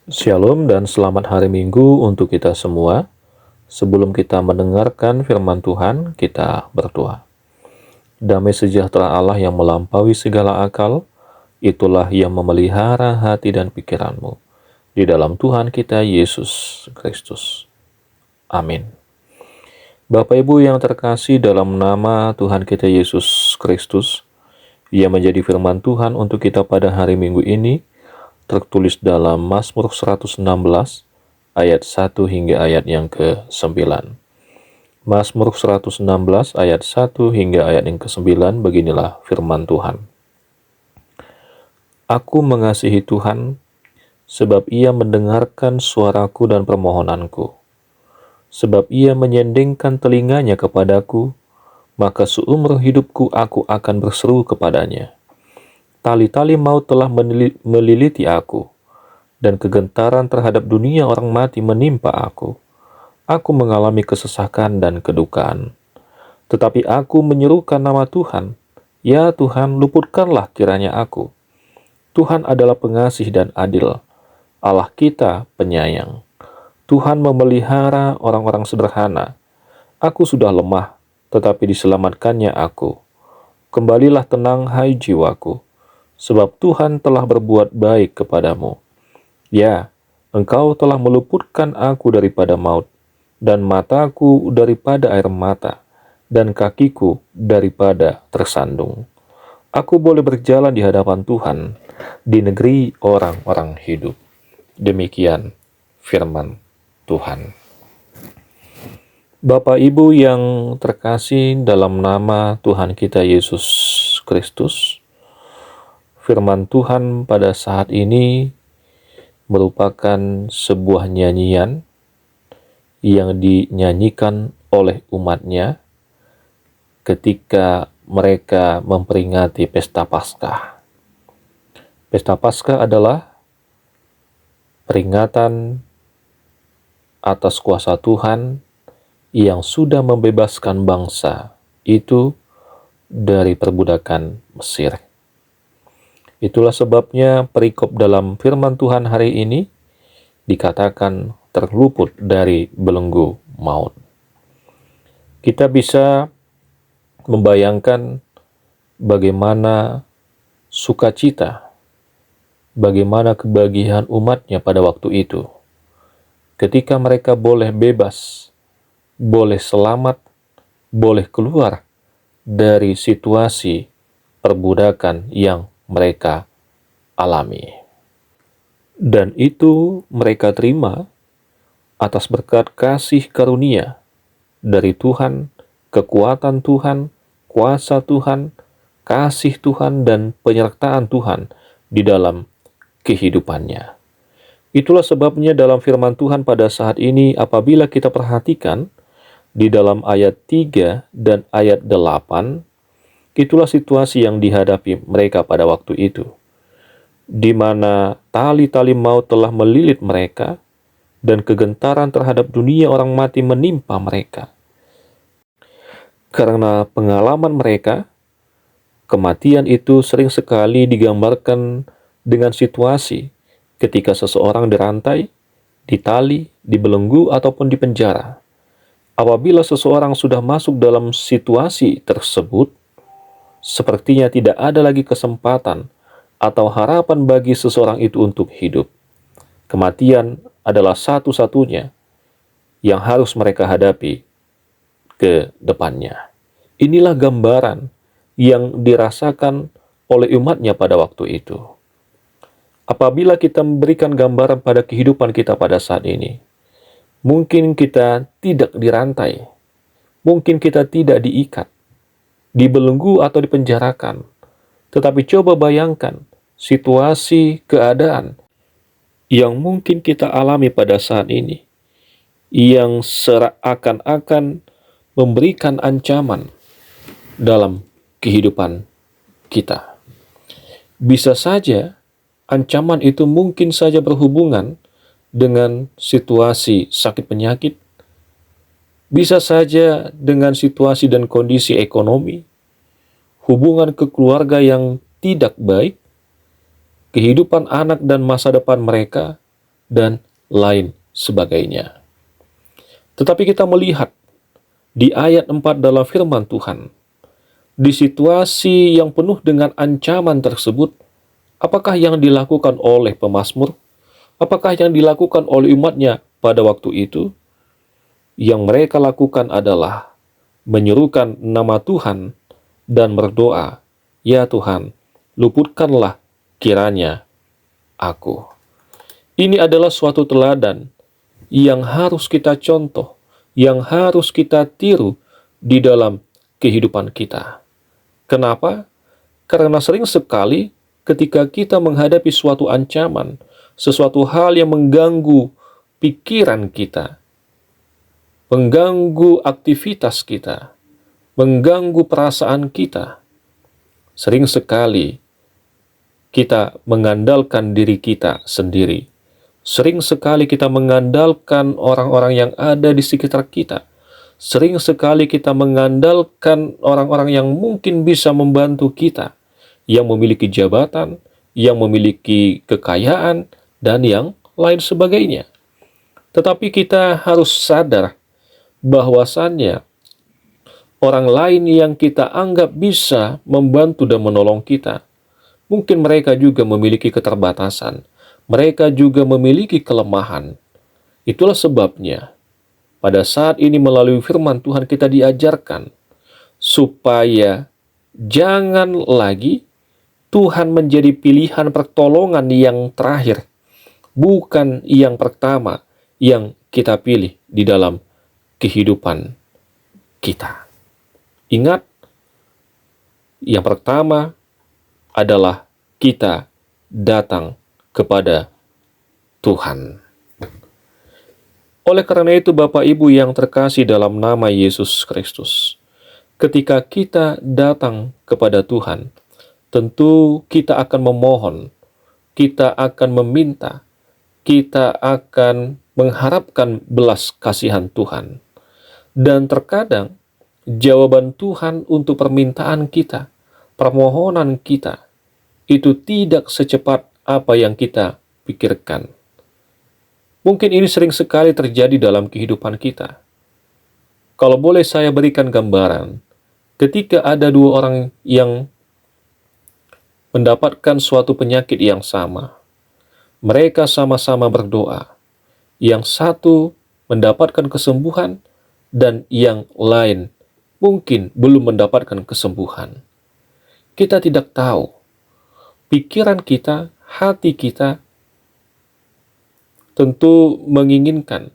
Shalom dan selamat hari Minggu untuk kita semua. Sebelum kita mendengarkan firman Tuhan, kita berdoa. Damai sejahtera Allah yang melampaui segala akal, itulah yang memelihara hati dan pikiranmu. Di dalam Tuhan kita Yesus Kristus. Amin. Bapak Ibu yang terkasih, dalam nama Tuhan kita Yesus Kristus, yang menjadi firman Tuhan untuk kita pada hari Minggu ini, tertulis dalam Mazmur 116 ayat 1 hingga ayat yang ke-9. Mazmur 116 ayat 1 hingga ayat yang ke-9, beginilah firman Tuhan. Aku mengasihi Tuhan, sebab Ia mendengarkan suaraku dan permohonanku. Sebab Ia menyendingkan telinganya kepadaku, maka seumur hidupku aku akan berseru kepadanya. Tali-tali maut telah meliliti aku, dan kegentaran terhadap dunia orang mati menimpa aku. Aku mengalami kesesakan dan kedukaan. Tetapi aku menyerukan nama Tuhan. Ya Tuhan, luputkanlah kiranya aku. Tuhan adalah pengasih dan adil. Allah kita penyayang. Tuhan memelihara orang-orang sederhana. Aku sudah lemah, tetapi diselamatkannya aku. Kembalilah tenang, hai jiwaku, sebab Tuhan telah berbuat baik kepadamu. Ya, Engkau telah meluputkan aku daripada maut, dan mataku daripada air mata, dan kakiku daripada tersandung. Aku boleh berjalan di hadapan Tuhan, di negeri orang-orang hidup. Demikian firman Tuhan. Bapak Ibu yang terkasih, dalam nama Tuhan kita Yesus Kristus, firman Tuhan pada saat ini merupakan sebuah nyanyian yang dinyanyikan oleh umatnya ketika mereka memperingati Pesta Paskah. Pesta Paskah adalah peringatan atas kuasa Tuhan yang sudah membebaskan bangsa itu dari perbudakan Mesir. Itulah sebabnya perikop dalam firman Tuhan hari ini dikatakan terluput dari belenggu maut. Kita bisa membayangkan bagaimana sukacita, bagaimana kebahagiaan umatnya pada waktu itu, ketika mereka boleh bebas, boleh selamat, boleh keluar dari situasi perbudakan yang mereka alami. Dan itu mereka terima atas berkat kasih karunia dari Tuhan, kekuatan Tuhan, kuasa Tuhan, kasih Tuhan, dan penyertaan Tuhan di dalam kehidupannya. Itulah sebabnya dalam firman Tuhan pada saat ini, apabila kita perhatikan di dalam ayat 3 dan ayat 8, itulah situasi yang dihadapi mereka pada waktu itu, di mana tali-tali maut telah melilit mereka, dan kegentaran terhadap dunia orang mati menimpa mereka. Karena pengalaman mereka, kematian itu sering sekali digambarkan dengan situasi ketika seseorang dirantai, ditali, dibelenggu, ataupun dipenjara. Apabila seseorang sudah masuk dalam situasi tersebut, sepertinya tidak ada lagi kesempatan atau harapan bagi seseorang itu untuk hidup. Kematian adalah satu-satunya yang harus mereka hadapi ke depannya. Inilah gambaran yang dirasakan oleh umatnya pada waktu itu. Apabila kita memberikan gambaran pada kehidupan kita pada saat ini, mungkin kita tidak dirantai, mungkin kita tidak diikat, dibelenggu atau dipenjarakan. Tetapi coba bayangkan situasi keadaan yang mungkin kita alami pada saat ini, yang seakan-akan memberikan ancaman dalam kehidupan kita. Bisa saja ancaman itu mungkin saja berhubungan dengan situasi sakit penyakit, bisa saja dengan situasi dan kondisi ekonomi, hubungan keluarga yang tidak baik, kehidupan anak dan masa depan mereka, dan lain sebagainya. Tetapi kita melihat di ayat 4 dalam firman Tuhan, di situasi yang penuh dengan ancaman tersebut, apakah yang dilakukan oleh pemazmur? Apakah yang dilakukan oleh umatnya pada waktu itu? Yang mereka lakukan adalah menyerukan nama Tuhan dan berdoa, "Ya Tuhan, luputkanlah kiranya aku." Ini adalah suatu teladan yang harus kita contoh, yang harus kita tiru di dalam kehidupan kita. Kenapa? Karena sering sekali ketika kita menghadapi suatu ancaman, sesuatu hal yang mengganggu pikiran kita, mengganggu aktivitas kita, mengganggu perasaan kita, sering sekali kita mengandalkan diri kita sendiri. Sering sekali kita mengandalkan orang-orang yang ada di sekitar kita. Sering sekali kita mengandalkan orang-orang yang mungkin bisa membantu kita, yang memiliki jabatan, yang memiliki kekayaan, dan yang lain sebagainya. Tetapi kita harus sadar bahwasannya orang lain yang kita anggap bisa membantu dan menolong kita, mungkin mereka juga memiliki keterbatasan, mereka juga memiliki kelemahan. Itulah sebabnya pada saat ini melalui firman Tuhan kita diajarkan supaya jangan lagi Tuhan menjadi pilihan pertolongan yang terakhir, bukan yang pertama yang kita pilih di dalam kehidupan kita. Ingat, yang pertama adalah kita datang kepada Tuhan. Oleh karena itu, Bapak Ibu yang terkasih dalam nama Yesus Kristus, ketika kita datang kepada Tuhan, tentu kita akan memohon, kita akan meminta, kita akan mengharapkan belas kasihan Tuhan. Dan terkadang jawaban Tuhan untuk permintaan kita, permohonan kita, itu tidak secepat apa yang kita pikirkan. Mungkin ini sering sekali terjadi dalam kehidupan kita. Kalau boleh saya berikan gambaran, ketika ada dua orang yang mendapatkan suatu penyakit yang sama, mereka sama-sama berdoa. Yang satu mendapatkan kesembuhan dan yang lain mungkin belum mendapatkan kesembuhan. Kita tidak tahu. Pikiran kita, hati kita tentu menginginkan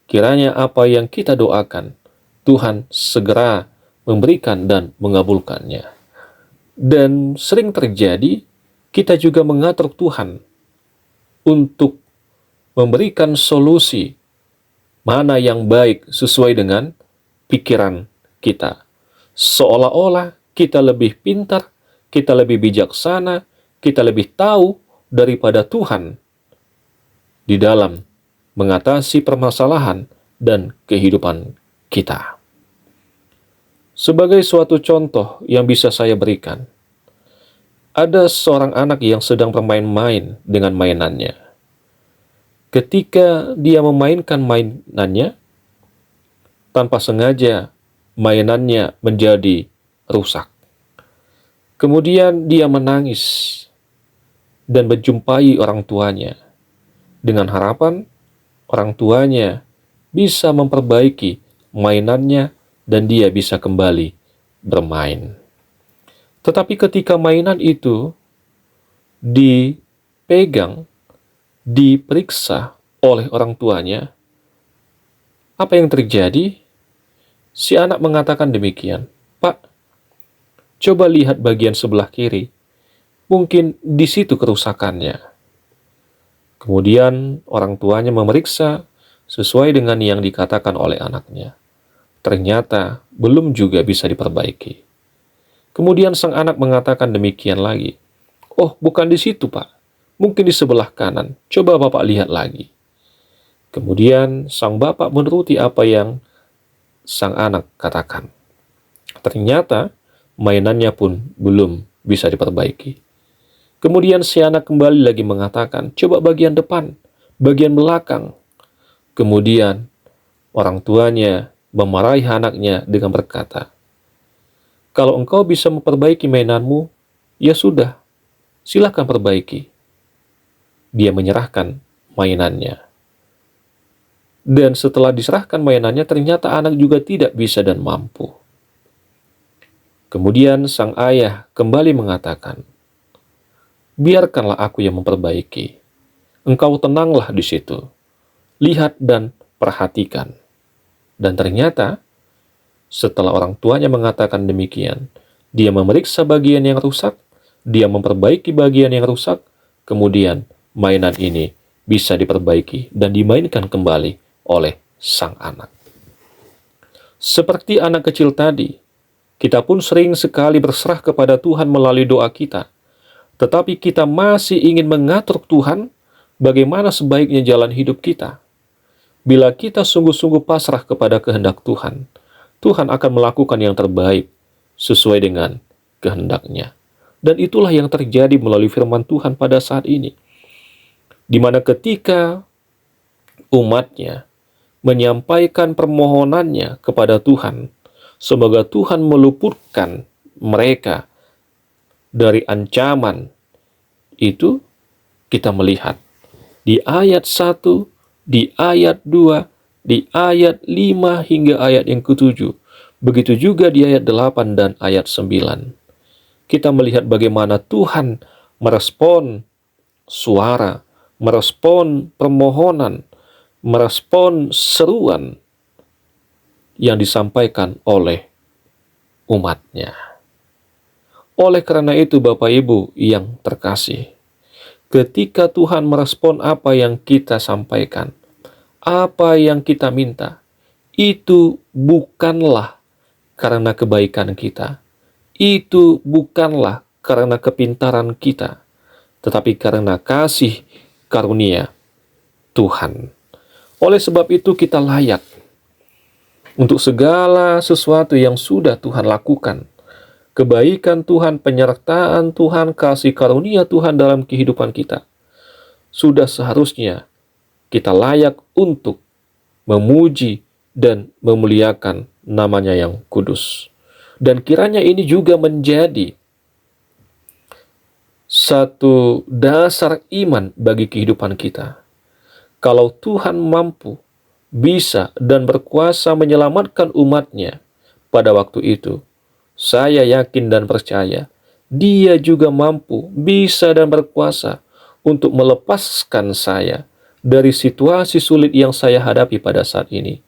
kiranya apa yang kita doakan Tuhan segera memberikan dan mengabulkannya. Dan sering terjadi kita juga mengatur Tuhan untuk memberikan solusi mana yang baik sesuai dengan pikiran kita. Seolah-olah kita lebih pintar, kita lebih bijaksana, kita lebih tahu daripada Tuhan di dalam mengatasi permasalahan dan kehidupan kita. Sebagai suatu contoh yang bisa saya berikan, ada seorang anak yang sedang bermain-main dengan mainannya. Ketika dia memainkan mainannya, tanpa sengaja mainannya menjadi rusak. Kemudian dia menangis dan menjumpai orang tuanya dengan harapan orang tuanya bisa memperbaiki mainannya dan dia bisa kembali bermain. Tetapi ketika mainan itu dipegang, diperiksa oleh orang tuanya, apa yang terjadi? Si anak mengatakan demikian, "Pak, coba lihat bagian sebelah kiri. Mungkin di situ kerusakannya." Kemudian orang tuanya memeriksa sesuai dengan yang dikatakan oleh anaknya. Ternyata belum juga bisa diperbaiki. Kemudian sang anak mengatakan demikian lagi, "Oh, bukan di situ, Pak. Mungkin di sebelah kanan. Coba Bapak lihat lagi." Kemudian sang bapak menuruti apa yang sang anak katakan. Ternyata mainannya pun belum bisa diperbaiki. Kemudian si anak kembali lagi mengatakan, "Coba bagian depan. bagian belakang. Kemudian orang tuanya memarahi anaknya dengan berkata, "Kalau engkau bisa memperbaiki mainanmu, ya sudah, silakan perbaiki." Dia menyerahkan mainannya. Dan setelah diserahkan mainannya, ternyata anak juga tidak bisa dan mampu. Kemudian sang ayah kembali mengatakan, "Biarkanlah aku yang memperbaiki. Engkau tenanglah di situ. Lihat dan perhatikan." Dan ternyata, setelah orang tuanya mengatakan demikian, dia memeriksa bagian yang rusak, dia memperbaiki bagian yang rusak, kemudian mainan ini bisa diperbaiki dan dimainkan kembali oleh sang anak. Seperti anak kecil tadi, kita pun sering sekali berserah kepada Tuhan melalui doa kita, tetapi kita masih ingin mengatur Tuhan bagaimana sebaiknya jalan hidup kita. Bila kita sungguh-sungguh pasrah kepada kehendak Tuhan, Tuhan akan melakukan yang terbaik sesuai dengan kehendaknya. Dan itulah yang terjadi melalui firman Tuhan pada saat ini, di mana ketika umatnya menyampaikan permohonannya kepada Tuhan, semoga Tuhan meluputkan mereka dari ancaman itu, kita melihat di ayat 1, di ayat 2, di ayat 5 hingga ayat yang ke-7. Begitu juga di ayat 8 dan ayat 9. Kita melihat bagaimana Tuhan merespon suara, merespon permohonan, merespon seruan yang disampaikan oleh umatnya. Oleh karena itu, Bapak Ibu yang terkasih, ketika Tuhan merespon apa yang kita sampaikan, apa yang kita minta, itu bukanlah karena kebaikan kita, itu bukanlah karena kepintaran kita, tetapi karena kasih karunia Tuhan. Oleh sebab itu kita layak untuk segala sesuatu yang sudah Tuhan lakukan. Kebaikan Tuhan, penyertaan Tuhan, kasih karunia Tuhan dalam kehidupan kita. Sudah seharusnya kita layak untuk memuji dan memuliakan namanya yang kudus. Dan kiranya ini juga menjadi satu dasar iman bagi kehidupan kita. Kalau Tuhan mampu, bisa, dan berkuasa menyelamatkan umatnya pada waktu itu, saya yakin dan percaya, Dia juga mampu, bisa, dan berkuasa untuk melepaskan saya dari situasi sulit yang saya hadapi pada saat ini.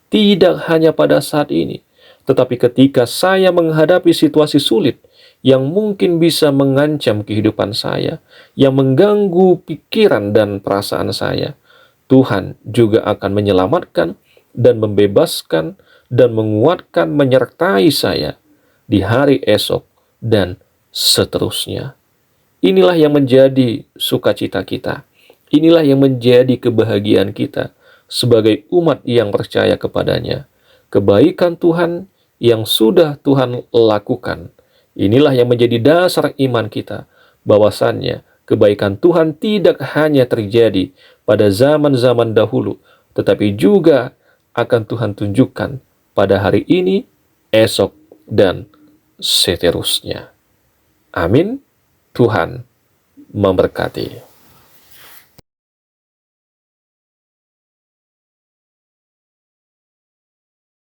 Tidak hanya pada saat ini, tetapi ketika saya menghadapi situasi sulit yang mungkin bisa mengancam kehidupan saya, yang mengganggu pikiran dan perasaan saya, Tuhan juga akan menyelamatkan dan membebaskan dan menguatkan, menyertai saya di hari esok dan seterusnya. Inilah yang menjadi sukacita kita. Inilah yang menjadi kebahagiaan kita sebagai umat yang percaya kepadanya. Kebaikan Tuhan yang sudah Tuhan lakukan. Inilah yang menjadi dasar iman kita, bahwasannya kebaikan Tuhan tidak hanya terjadi pada zaman-zaman dahulu, tetapi juga akan Tuhan tunjukkan pada hari ini, esok, dan seterusnya. Amin. Tuhan memberkati.